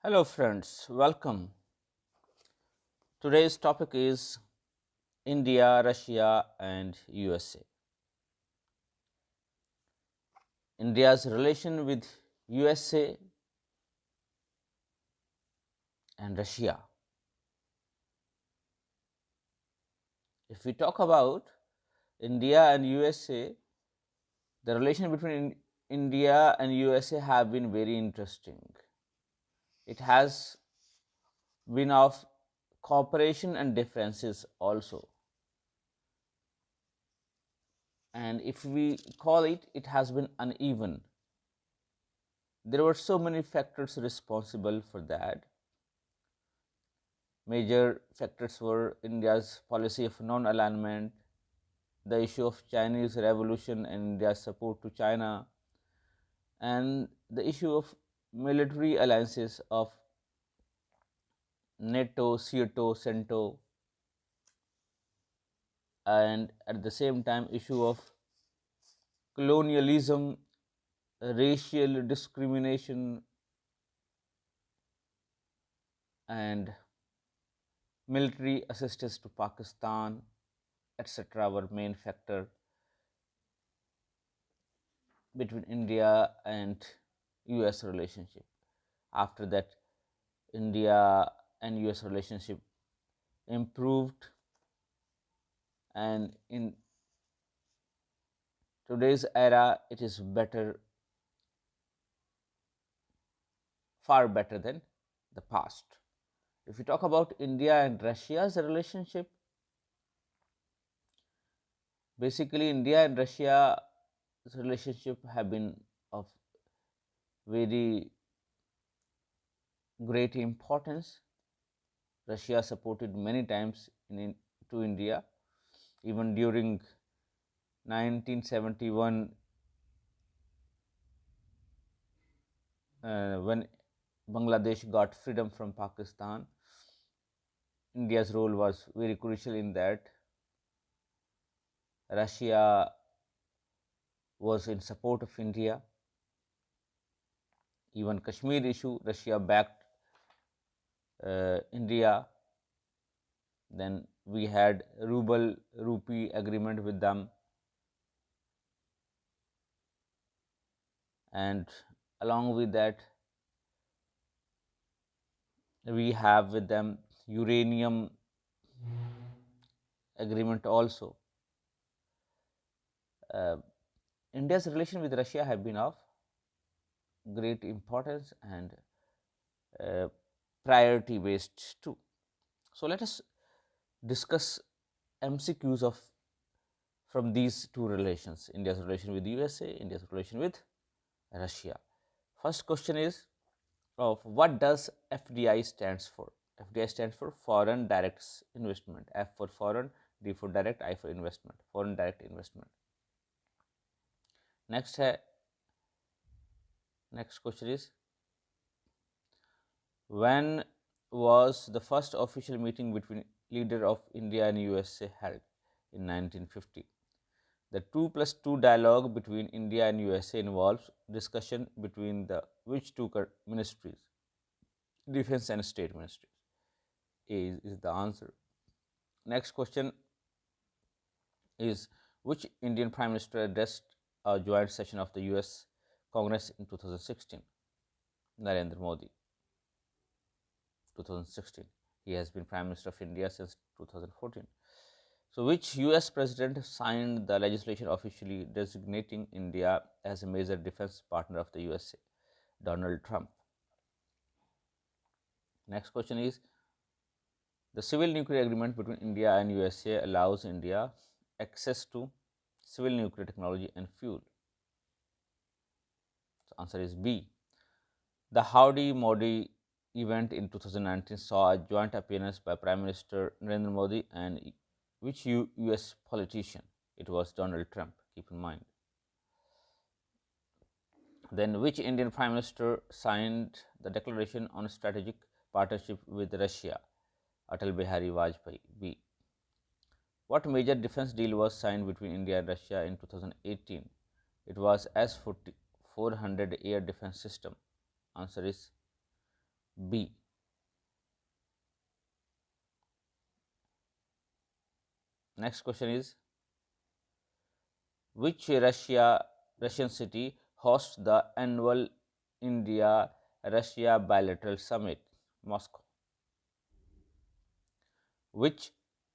Hello friends, welcome. Today's topic is India, Russia and USA. India's relation with USA and Russia. If we talk about India and USA, the relation between India and USA have been very interesting. It has been of cooperation and differences also. And if we call it, it has been uneven. There were so many factors responsible for that. Major factors were India's policy of non-alignment, the issue of Chinese revolution and India's support to China, and the issue of military alliances of NATO, SEATO, CENTO, and at the same time issue of colonialism, racial discrimination, and military assistance to Pakistan, etc. were main factor between India and US relationship. After that, India and US relationship improved, and in today's era it is better, far better than the past. If we talk about India and Russia's relationship, basically India and Russia's relationship have been of very great importance. Russia supported many times to India, even during 1971, when Bangladesh got freedom from Pakistan. India's role was very crucial in that. Russia was in support of India. Even Kashmir issue, Russia backed India. Then we had ruble rupee agreement with them, and along with that we have with them uranium agreement also. uh, India's relation with Russia have been of great importance and uh, priority based too. So let us discuss MCQs of from these two relations: India's relation with USA, India's relation with Russia. First question is of what does FDI stands for? FDI stands for foreign direct investment. F for foreign, D for direct, I for investment. Foreign direct investment. Next है next question is when was the first official meeting between leader of India and USA held? In 1950. The 2+2 dialogue between India and USA involves discussion between the which two ministries? Defense and State Ministries. A is the answer. Next question is which Indian Prime Minister addressed a joint session of the US Congress in 2016? Narendra Modi. 2016. He has been Prime Minister of India since 2014. So, which US president signed the legislation officially designating India as a major defense partner of the USA? Donald Trump. Next question is the civil nuclear agreement between India and USA allows India access to civil nuclear technology and fuel. So, answer is B. The Howdy Modi event in 2019 saw a joint appearance by Prime Minister Narendra Modi and which US politician? It was Donald Trump, keep in mind. Then which Indian Prime Minister signed the declaration on strategic partnership with Russia? Atal Bihari Vajpayee. B. What major defense deal was signed between India and Russia in 2018? It was S-400 air defense system. Answer is B. Next question is, which Russian city hosts the annual India Russia bilateral summit? Moscow. Which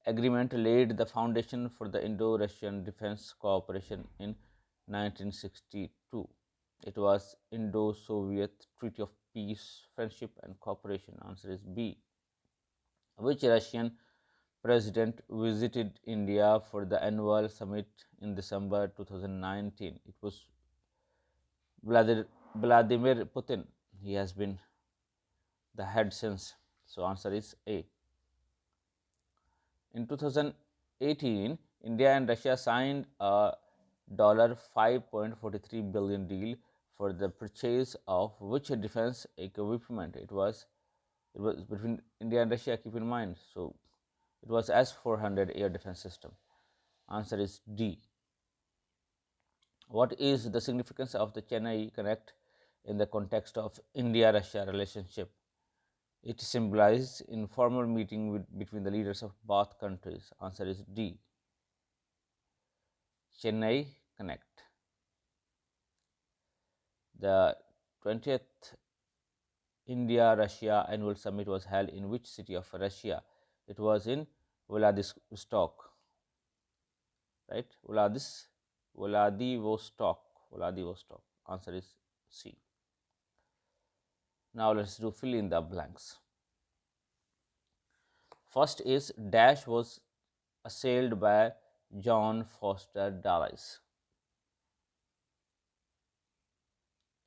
agreement laid the foundation for the Indo-Russian defense cooperation in 1962? It was Indo-Soviet Treaty of Peace, Friendship and Cooperation. Answer is B. Which Russian president visited India for the annual summit in December 2019? It was Vladimir Putin. He has been the head since. So answer is A. In 2018, India and Russia signed a $5.43 billion deal for the purchase of which defense equipment? It was between India and Russia, keep in mind. So it was S-400 air defense system. Answer is D. What is the significance of the Chennai Connect in the context of India-Russia relationship? It symbolizes informal meeting between the leaders of both countries. Answer is D. Chennai Connect. The 20th India-Russia annual summit was held in which city of Russia? It was in Vladivostok, right? Vladivostok. Answer is C. Now let's do fill in the blanks. First is dash was assailed by John Foster Dulles.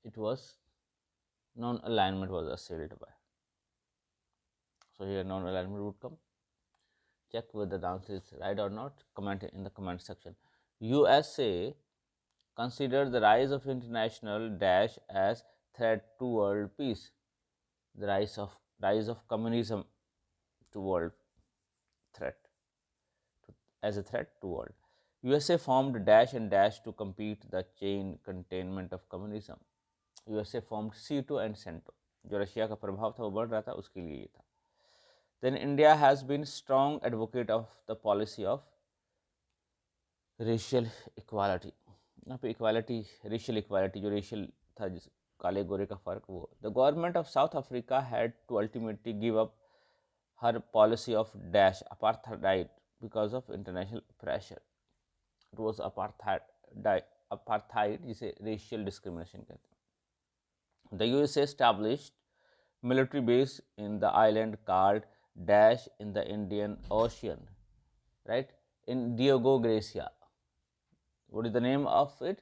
It was non-alignment was assailed by. So here non-alignment would come. Check whether the answer is right or not. Comment in the comment section. USA consider the rise of international dash as threat to world peace. The rise of communism to world threat as a threat to world. USA formed dash and dash to compete the chain containment of communism. USA formed C2 and CENTO. जो Russia का प्रभाव था वो बढ़ रहा था, उसके लिए ये था. Then India has been strong advocate of the policy of racial equality. यहाँ पे equality, racial equality, जो racial था, जिस काले गोरे का फर्क, वो. The government of South Africa had to ultimately give up her policy of dash apartheid because of international pressure. It was apartheid, जिसे racial discrimination कहते हैं. The USA established military base in the island called dash in the Indian Ocean, right? In Diego Garcia. What is the name of it?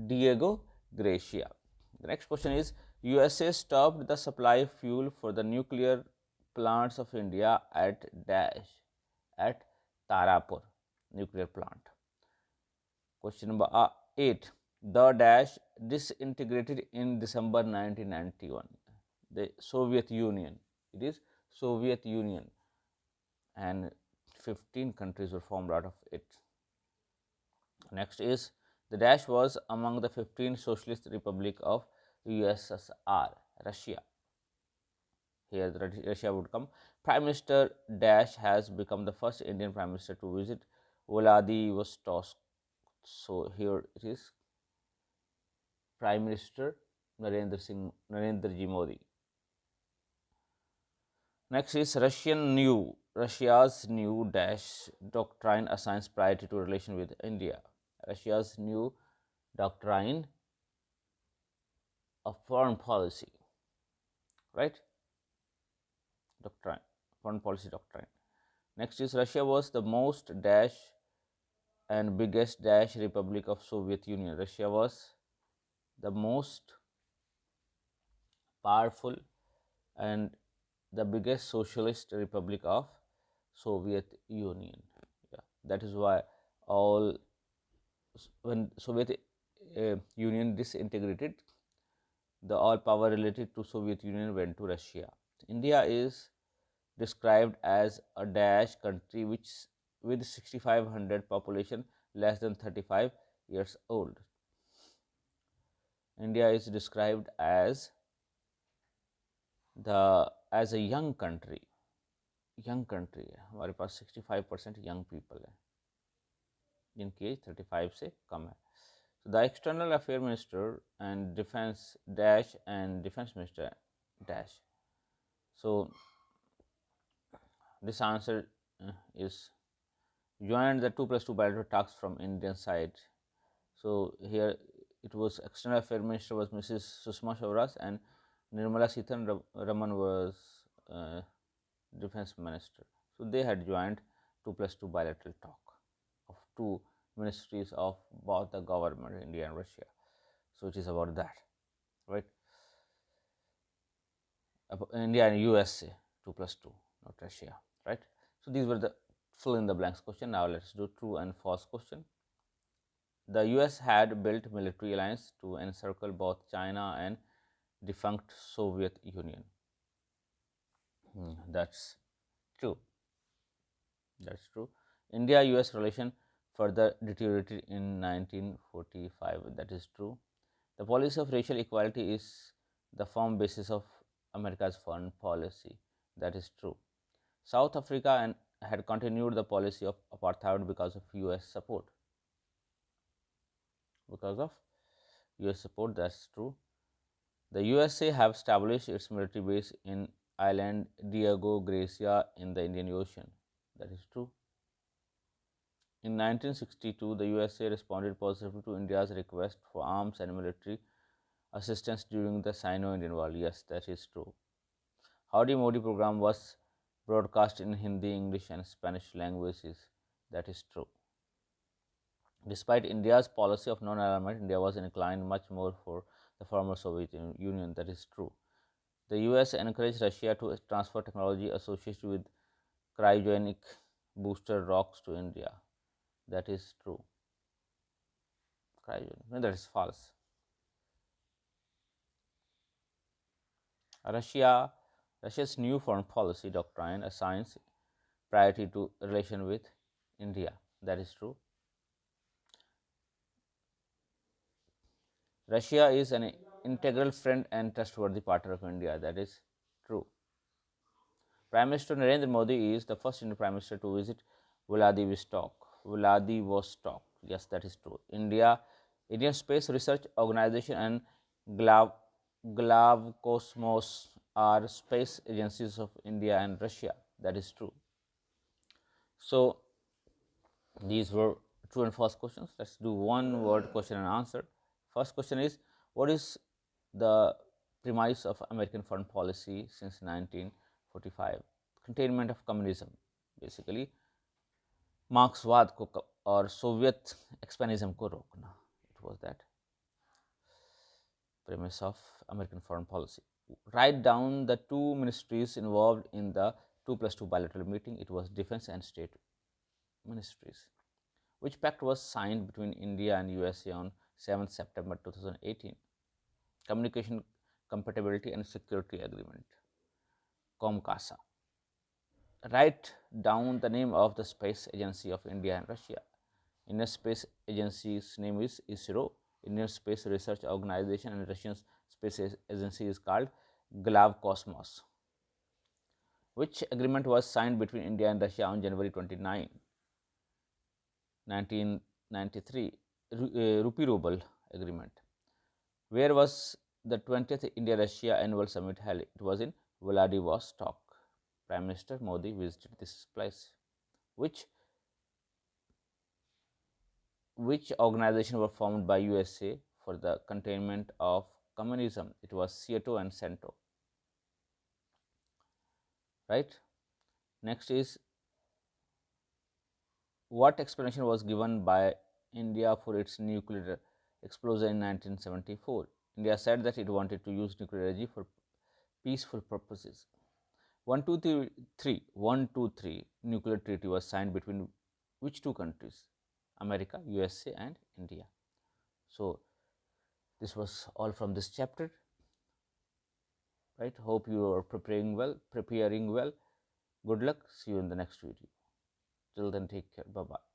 Diego Garcia. The next question is, USA stopped the supply of fuel for the nuclear plants of India at dash, at Tarapur nuclear plant. Question number 8. The dash disintegrated in December 1991. The Soviet Union. It is Soviet Union, and 15 countries were formed out of it. Next is, the dash was among the 15 socialist republic of USSR, Russia. Here Russia would come. Prime Minister dash has become the first Indian Prime Minister to visit Vladivostok. So here it is Prime Minister Narendra Ji Modi. Next is Russia's new dash doctrine assigns priority to relation with India. Russia's new doctrine of foreign policy, right? Foreign policy doctrine. Next is, Russia was the most dash and biggest dash republic of Soviet Union. Russia was the most powerful and the biggest socialist republic of Soviet Union. Yeah, that is why when Soviet Union disintegrated, the all power related to Soviet Union went to Russia. India is described as a dash country with 6,500 population less than 35 years old. India is described as the as a young country हमारे पास 65% young people है जिनकी as 35 से कम है. So the external affair minister and defense dash and defense minister dash. So this answer is joined the 2 plus 2 bilateral talks from Indian side. So here it was external affair minister was Mrs. Sushma Swaraj and Nirmala Sitharaman was uh, defense minister. So they had joined 2 plus 2 bilateral talk of two ministries of both the government, India and Russia. So it is about that, right? India and USA 2 plus 2, not Russia, right? So these were the fill in the blanks question. Now let's do true and false question. The US had built military alliance to encircle both China and defunct Soviet Union. That's true. That's true. India-US relation further deteriorated in 1945. That is true. The policy of racial equality is the firm basis of America's foreign policy. That is true. South Africa had continued the policy of apartheid because of US support. Because of US support, that's true. The USA have established its military base in island Diego Garcia in the Indian Ocean. That is true. In 1962, the USA responded positively to India's request for arms and military assistance during the Sino-Indian War. Yes, that is true. Howdy Modi program was broadcast in Hindi, English and Spanish languages. That is true. Despite India's policy of non-alignment, India was inclined much more for the former Soviet Union. That is true. The US encouraged Russia to transfer technology associated with cryogenic booster rocks to India. That is true. Cryogenic. No, that is false. Russia's new foreign policy doctrine assigns priority to relation with India. That is true. Russia is an integral friend and trustworthy partner of India. That is true. Prime Minister Narendra Modi is the first Indian Prime Minister to visit Vladivostok. Vladivostok. Yes, that is true. Indian Space Research Organization and Glavkosmos are space agencies of India and Russia. That is true. So these were true and false questions. Let's do one word question and answer. First question is, what is the premise of American foreign policy since 1945? Containment of communism, basically मार्क्सवाद को और Soviet एक्सपेनिज्म को रोकना. It was that premise of American foreign policy. Write down the two ministries involved in the 2 plus 2 bilateral meeting. It was defense and state ministries. Which pact was signed between India and USA on 7th September 2018? Communication Compatibility and Security Agreement, COMCASA. Write down the name of the space agency of India and Russia. Indian Space Agency's name is ISRO. Indian Space Research Organization and Russian Space Agency is called Glavkosmos. Which agreement was signed between India and Russia on January 29, 1993? Rupee Ruble Agreement. Where was the 20th India-Russia Annual Summit held? It was in Vladivostok. Prime Minister Modi visited this place. Which organization were formed by USA for the containment of communism? It was SEATO and CENTO. Right? Next is, what explanation was given by India for its nuclear explosion in 1974? India said that it wanted to use nuclear energy for peaceful purposes. 1, 2, 3 nuclear treaty was signed between which two countries? America, USA and India. So this was all from this chapter. Right? Hope you are preparing well. Good luck. See you in the next video. Till then, take care. Bye-bye.